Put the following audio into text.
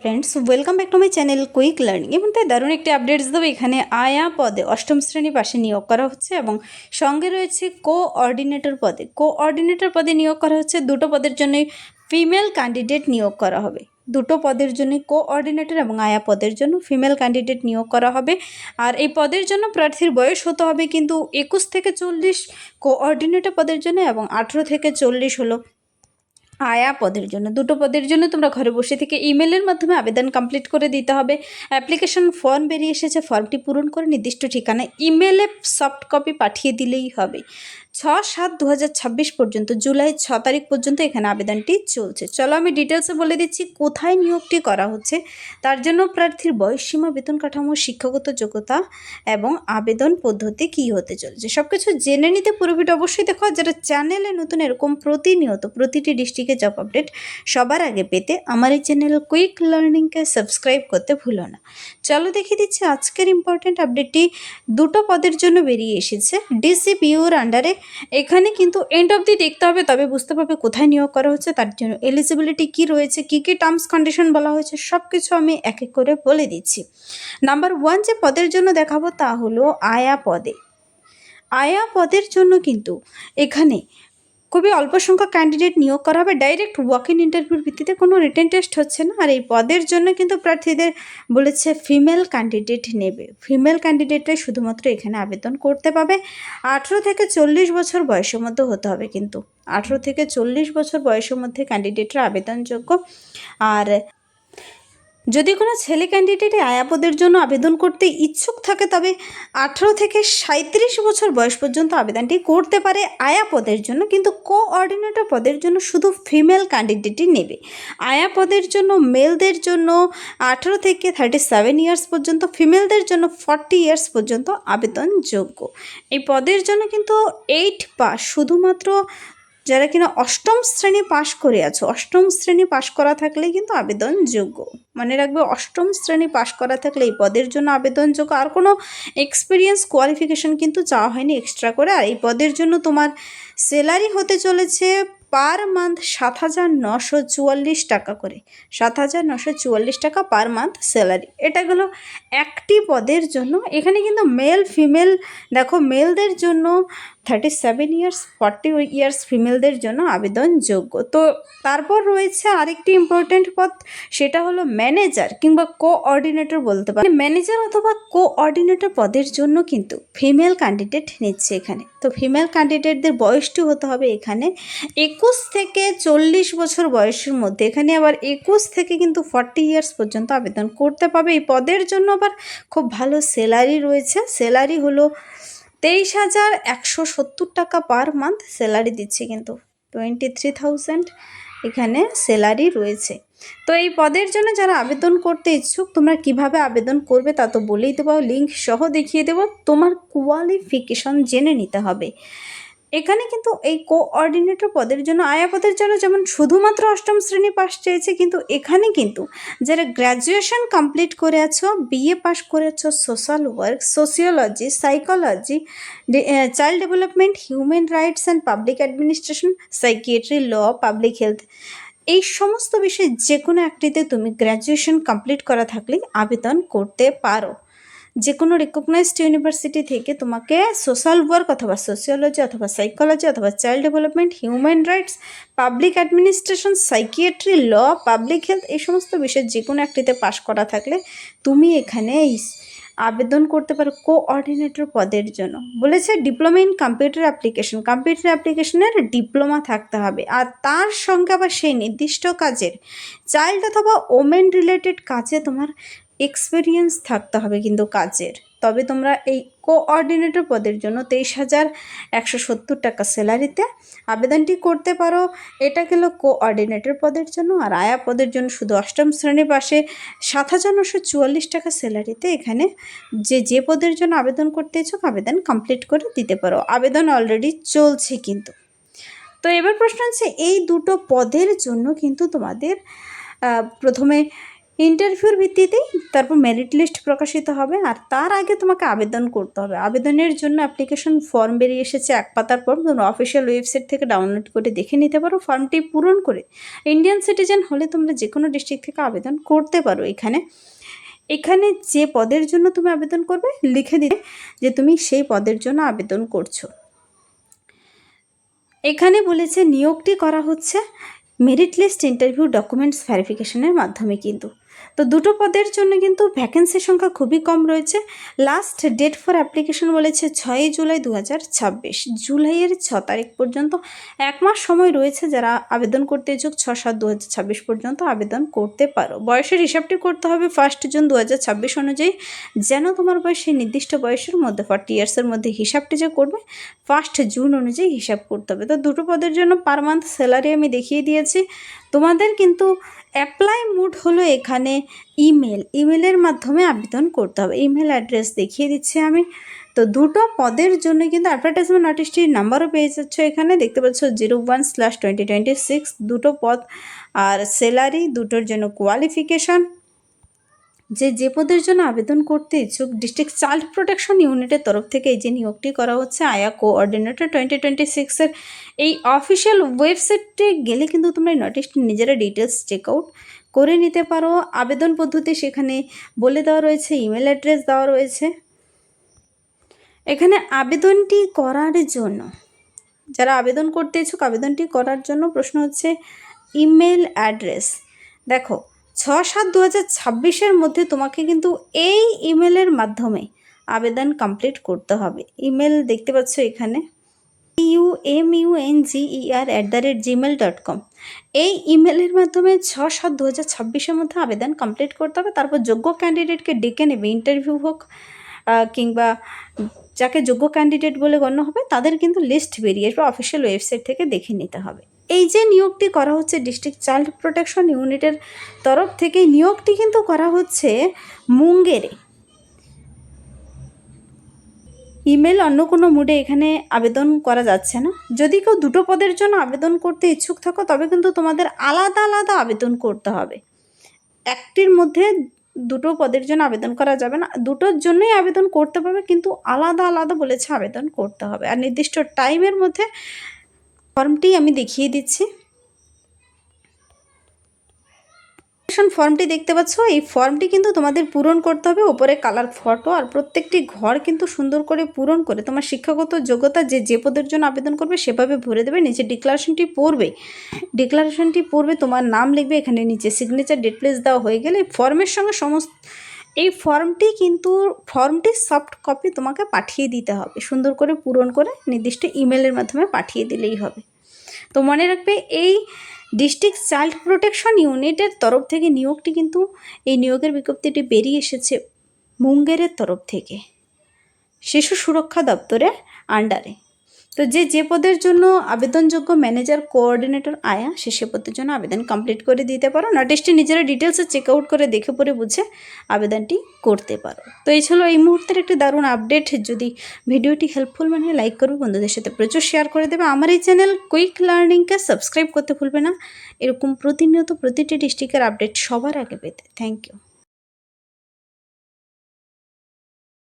Friends welcome back to my channel quick learning এবং তাই দারুণ একটি আপডেটস দেবো। এখানে আয়া পদে অষ্টম শ্রেণী পাশে নিয়োগ করা হচ্ছে এবং সঙ্গে রয়েছে কোঅর্ডিনেটর পদে নিয়োগ করা হচ্ছে। দুটো পদের জন্যই ফিমেল ক্যান্ডিডেট নিয়োগ করা হবে। দুটো পদের জন্য কোঅর্ডিনেটর এবং আয়া পদের জন্য ফিমেল ক্যান্ডিডেট নিয়োগ করা হবে। আর এই পদের জন্য প্রার্থীর বয়স হতে হবে কিন্তু 21 থেকে 40 কোঅর্ডিনেটর পদের জন্য এবং 18 থেকে 40 হলো আয়া পদের জন্য। দুটো পদের জন্য তোমরা ঘরে বসে থেকে ইমেলের মাধ্যমে আবেদন কমপ্লিট করে দিতে হবে। অ্যাপ্লিকেশন ফর্ম বেরিয়ে এসেছে, ফর্মটি পূরণ করে নির্দিষ্ট ঠিকানায় ইমেলে সফট কপি পাঠিয়ে দিলেই হবে। 6/7/2026 পর্যন্ত, জুলাই 6 তারিখ পর্যন্ত এখানে আবেদনটি চলছে। চলো আমি ডিটেলসে বলে দিচ্ছি কোথায় নিয়োগটি করা হচ্ছে। তার জন্য প্রার্থীর বয়সসীমা, বেতন কাঠামো, শিক্ষাগত যোগ্যতা এবং আবেদন পদ্ধতি কী হতে চলেছে সব কিছু জেনে নিতে পুরো ভিডিও অবশ্যই দেখো। যারা চ্যানেলে নতুন এরকম প্রতিনিয়ত প্রতিটি ডিস্ট্রিক্টে জব আপডেট সবার আগে পেতে আমার এই চ্যানেল কুইক লার্নিংকে সাবস্ক্রাইব করতে ভুলো না। চলো দেখিয়ে দিচ্ছি আজকের ইম্পর্ট্যান্ট আপডেটটি। দুটো পদের জন্য বেরিয়ে এসেছে ডিসিপিউর আন্ডারে। এখানে কিন্তু এন্ড অবধি দেখতে হবে, তবে বুঝতে পারবে কোথায় নিয়োগ করা হচ্ছে, তার জন্য এলিজিবিলিটি কী রয়েছে, কী কী টার্মস কন্ডিশন বলা হয়েছে সব কিছু আমি এক এক করে বলে দিচ্ছি। নাম্বার 1 যে পদের জন্য দেখাবো তা হলো আয়া পদে। আয়া পদের জন্য কিন্তু এখানে খুবই অল্প সংখ্যক ক্যান্ডিডেট নিয়োগ করা হবে। ডাইরেক্ট ওয়াক ইন ইন্টারভিউর ভিত্তিতে, কোনো রিটেন টেস্ট হচ্ছে না। আর এই পদের জন্য কিন্তু প্রার্থীদের বলেছে ফিমেল ক্যান্ডিডেট নেবে। ফিমেল ক্যান্ডিডেটরাই শুধুমাত্র এখানে আবেদন করতে পাবে। 18 থেকে 40 বছর বয়সের মধ্যে হতে হবে কিন্তু 18 থেকে 40 বছর বয়সের মধ্যে ক্যান্ডিডেটরা আবেদনযোগ্য। আর যদি কোনো ছেলে ক্যান্ডিডেট আয়া পদের জন্য আবেদন করতে ইচ্ছুক থাকে তবে 18 থেকে 37 বছর বয়স পর্যন্ত আবেদনটি করতে পারে আয়া পদের জন্য, কিন্তু কোঅর্ডিনেটর পদের জন্য শুধু ফিমেল ক্যান্ডিডেটই নেবে। আয়া পদের জন্য মেলদের জন্য 18 থেকে 37 ইয়ার্স পর্যন্ত, ফিমেলদের জন্য 40 ইয়ার্স পর্যন্ত আবেদনযোগ্য। এই পদের জন্য কিন্তু 8 পাস, শুধুমাত্র যারা কিনা অষ্টম শ্রেণী পাশ করে আছো, অষ্টম শ্রেণী পাশ করা থাকলে কিন্তু আবেদনযোগ্য। মনে রাখবে, অষ্টম শ্রেণী পাশ করা থাকলে এই পদের জন্য আবেদনযোগ্য। আর কোনো এক্সপিরিয়েন্স কোয়ালিফিকেশন কিন্তু চাওয়া হয়নি এক্সট্রা করে। আর এই পদের জন্য তোমার স্যালারি হতে চলেছে পার মান্থ 7,944 টাকা করে, 7,944 টাকা পার মান্থ স্যালারি। এটা গেলো একটি পদের জন্য। এখানে কিন্তু মেল ফিমেল দেখো, মেলদের জন্য 37 ইয়ার্স, 40 ইয়ার্স ফিমেলদের জন্য আবেদনযোগ্য। তো তারপর রয়েছে আরেকটি ইম্পর্টেন্ট পদ, সেটা হলো ম্যানেজার কিংবা কোঅর্ডিনেটর বলতে পারে। ম্যানেজার অথবা কোঅর্ডিনেটর পদের জন্য কিন্তু ফিমেল ক্যান্ডিডেট নিচ্ছে এখানে। তো ফিমেল ক্যান্ডিডেটদের বয়সটি হতে হবে এখানে 21 থেকে 40 বছর বয়সের মধ্যে। এখানে আবার 21 থেকে কিন্তু 40 ইয়ার্স পর্যন্ত আবেদন করতে পাবে। এই পদের জন্য আবার খুব ভালো স্যালারি রয়েছে। স্যালারি হলো 23,170 টাকা পার মান্থ স্যালারি দিচ্ছে, কিন্তু 23,000 এখানে স্যালারি রয়েছে। তো এই পদের জন্য যারা আবেদন করতে ইচ্ছুক, তোমরা কিভাবে আবেদন করবে তা তো বলেই দেবো, লিঙ্ক সহ দেখিয়ে দেবো। তোমার কোয়ালিফিকেশন জেনে নিতে হবে। এখানে কিন্তু এই কোঅর্ডিনেটর পদের জন্য, আয়া পদের জন্য যেমন শুধুমাত্র অষ্টম শ্রেণী পাস চেয়েছে, কিন্তু এখানে কিন্তু যারা গ্র্যাজুয়েশন কমপ্লিট করে আছো, বিএ পাস করে আছো, social work, sociology, psychology, child development, human rights and public administration, psychiatry, law, public health, এই সমস্ত বিষয়ে যে কোনো একটিতে তুমি গ্র্যাজুয়েশন কমপ্লিট করা থাকলেই আবেদন করতে পারো। যে কোনো রিকগনাইজড ইউনিভার্সিটি থেকে তোমাকে সোশ্যাল ওয়ার্ক অথবা সোশিওলজি অথবা সাইকোলজি অথবা child development, human rights, public administration, psychiatry, law, public health, এই সমস্ত বিষয়ে যে কোনো একটিতে পাশ করা থাকলে তুমি এখানে আবেদন করতে পারো কোঅর্ডিনেটর পদের জন্য। বলেছে diploma in computer application, computer অ্যাপ্লিকেশনের ডিপ্লোমা থাকতে হবে। আর তার সঙ্গে আবার সেই নির্দিষ্ট কাজের, চাইল্ড অথবা ওমেন রিলেটেড কাজে তোমার এক্সপিরিয়েন্স থাকতে হবে কিন্তু কাজের, তবে তোমরা এই কোঅর্ডিনেটর পদের জন্য 23,170 টাকা স্যালারিতে আবেদনটি করতে পারো। এটা গেল কোঅর্ডিনেটর পদের জন্য। আর আয়া পদের জন্য শুধু অষ্টম শ্রেণী পাশে 7,944 টাকা স্যালারিতে এখানে যে পদের জন্য আবেদন করতে ইচ্ছুক আবেদন কমপ্লিট করে দিতে পারো। আবেদন অলরেডি চলছে কিন্তু। তো এবার প্রশ্ন হচ্ছে, এই দুটো পদের জন্য কিন্তু তোমাদের প্রথমে ইন্টারভিউর ভিত্তিতেই তারপর মেরিট লিস্ট প্রকাশিত হবে, আর তার আগে তোমাকে আবেদন করতে হবে। আবেদনের জন্য অ্যাপ্লিকেশন ফর্ম বেরিয়ে এসেছে 1 পাতার ফর্ম, তোমরা অফিসিয়াল ওয়েবসাইট থেকে ডাউনলোড করে দেখে নিতে পারো। ফর্মটি পূরণ করে ইন্ডিয়ান সিটিজেন হলে তোমরা যে কোনো ডিস্ট্রিক্ট থেকে আবেদন করতে পারো। এখানে যে পদের জন্য তুমি আবেদন করবে লিখে দিবে যে তুমি সেই পদের জন্য আবেদন করছো। এখানে বলেছে নিয়োগটি করা হচ্ছে মেরিট লিস্ট ইন্টারভিউ ডকুমেন্টস ভেরিফিকেশনের মাধ্যমে। কিন্তু তো দুটো পদের জন্য কিন্তু ভ্যাকেন্সির সংখ্যা খুবই কম রয়েছে। লাস্ট ডেট ফর অ্যাপ্লিকেশন বলেছে 6 জুলাই 2026, জুলাইয়ের 6 তারিখ পর্যন্ত 1 মাস সময় রয়েছে। যারা আবেদন করতে ইচ্ছুক 6/7/2026 পর্যন্ত আবেদন করতে পারো। বয়সের হিসাবটি করতে হবে 1 জুন 2026 অনুযায়ী, যেন তোমার বয়স সেই নির্দিষ্ট বয়সের মধ্যে 40 ইয়ার্সের মধ্যে হিসাবটি যে করবে 1 জুন অনুযায়ী হিসাব করতে হবে। তো দুটো পদের জন্য পার মান্থ স্যালারি আমি দেখিয়ে দিয়েছি। তোমাদের কিন্তু অ্যাপ্লাই মোড হলো এখানে ইমেলের মাধ্যমে আবেদন করতে হবে। ইমেল অ্যাড্রেস দেখিয়ে দিচ্ছি আমি। তো দুটো পদের জন্য কিন্তু অ্যাডভার্টাইজমেন্ট নোটিশটির নাম্বারও পেয়ে যাচ্ছ এখানে, দেখতে পাচ্ছ 01/2026, দুটো পদ। আর স্যালারি দুটোর জন্য কোয়ালিফিকেশান, যে পদের জন্য আবেদন করতে ইচ্ছুক ডিস্ট্রিক্ট চাইল্ড প্রোটেকশন ইউনিটের তরফ থেকে এই যে নিয়োগটি করা হচ্ছে আয়া কোঅর্ডিনেটর 2026-এর এই অফিসিয়াল ওয়েবসাইটে গেলে কিন্তু তোমরা এই নোটিশটি নিজেরা ডিটেলস চেক আউট করে নিতে পারো। আবেদন পদ্ধতি সেখানে বলে দেওয়া রয়েছে, ইমেল অ্যাড্রেস দেওয়া রয়েছে। এখানে আবেদনটি করার জন্য যারা আবেদন করতে ইচ্ছুক আবেদনটি করার জন্য প্রশ্ন হচ্ছে ইমেল অ্যাড্রেস। দেখো 6/7/2026 মধ্যে তোমাকে কিন্তু এই ইমেলের মাধ্যমে আবেদন কমপ্লিট করতে হবে। ইমেল দেখতে পাচ্ছ এখানে umunger@gmail.com, এই ইমেলের মাধ্যমে 6/7/2026 মধ্যে আবেদন কমপ্লিট করতে হবে। তারপর যোগ্য ক্যান্ডিডেটকে ডেকে নেবে, ইন্টারভিউ হোক কিংবা যাকে যোগ্য ক্যান্ডিডেট বলে গণ্য হবে তাদের কিন্তু লিস্ট বেরিয়ে আসবে, অফিসিয়াল ওয়েবসাইট থেকে দেখে নিতে হবে। এই যে নিয়োগটি করা হচ্ছে ডিস্ট্রিক্ট চাইল্ড প্রোটেকশন ইউনিটের তরফ থেকে, নিয়োগটি কিন্তু করা হচ্ছে মুঙ্গেরে। ইমেল অন্য কোনো মুডে এখানে আবেদন করা যাচ্ছে না। যদি কেউ দুটো পদের জন্য আবেদন করতে ইচ্ছুক থাকো তবে কিন্তু তোমাদের আলাদা আলাদা আবেদন করতে হবে। একটির মধ্যে দুটো পদের জন্য আবেদন করা যাবে না, দুটোর জন্যই আবেদন করতে পারবে, কিন্তু আলাদা আলাদা বলেছে আবেদন করতে হবে। আর নির্দিষ্ট টাইমের মধ্যে ফর্মটি আমি দেখিয়ে দিচ্ছি। ফর্মটি দেখতে পাচ্ছ, এই ফর্মটি কিন্তু তোমাদের পূরণ করতে হবে। ওপরে কালার ফটো আর প্রত্যেকটি ঘর কিন্তু সুন্দর করে পূরণ করে তোমার শিক্ষাগত যোগ্যতা যে পদের জন্য আবেদন করবে সেভাবে ভরে দেবে। নিচে ডিক্লারেশনটি পড়বে, তোমার নাম লিখবে, এখানে নিচে সিগনেচার ডেট প্লেস দেওয়া হয়ে গেলে ফর্মের সঙ্গে এই ফর্মটির সফট কপি তোমাকে পাঠিয়ে দিতে হবে। সুন্দর করে পূরণ করে নির্দিষ্ট ইমেলের মাধ্যমে পাঠিয়ে দিলেই হবে। তো মনে রাখবে এই ডিস্ট্রিক্ট চাইল্ড প্রোটেকশন ইউনিটের তরফ থেকে নিয়োগটি কিন্তু এই নিয়োগের বিজ্ঞপ্তিটি বেরিয়ে এসেছে মুঙ্গেরের তরফ থেকে, শিশু সুরক্ষা দপ্তরের আন্ডারে। তো যে পদের জন্য আবেদনযোগ্য ম্যানেজার কোঅর্ডিনেটর আয়া সে পদের জন্য আবেদন কমপ্লিট করে দিতে পারো। নোটিশটি নিজেরা ডিটেলসে চেক আউট করে দেখে পড়ে বুঝে আবেদনটি করতে পারো। তো এই ছিল এই মুহূর্তের একটি দারুণ আপডেট। যদি ভিডিওটি হেল্পফুল মনে হয় লাইক করবে, বন্ধুদের সাথে প্রচুর শেয়ার করে দেবে। আমার এই চ্যানেল কুইক লার্নিংকে সাবস্ক্রাইব করতে ভুলবে না, এরকম প্রতিনিয়ত প্রতিটি ডিস্ট্রিক্টের আপডেট সবার আগে পেতে। Thank you.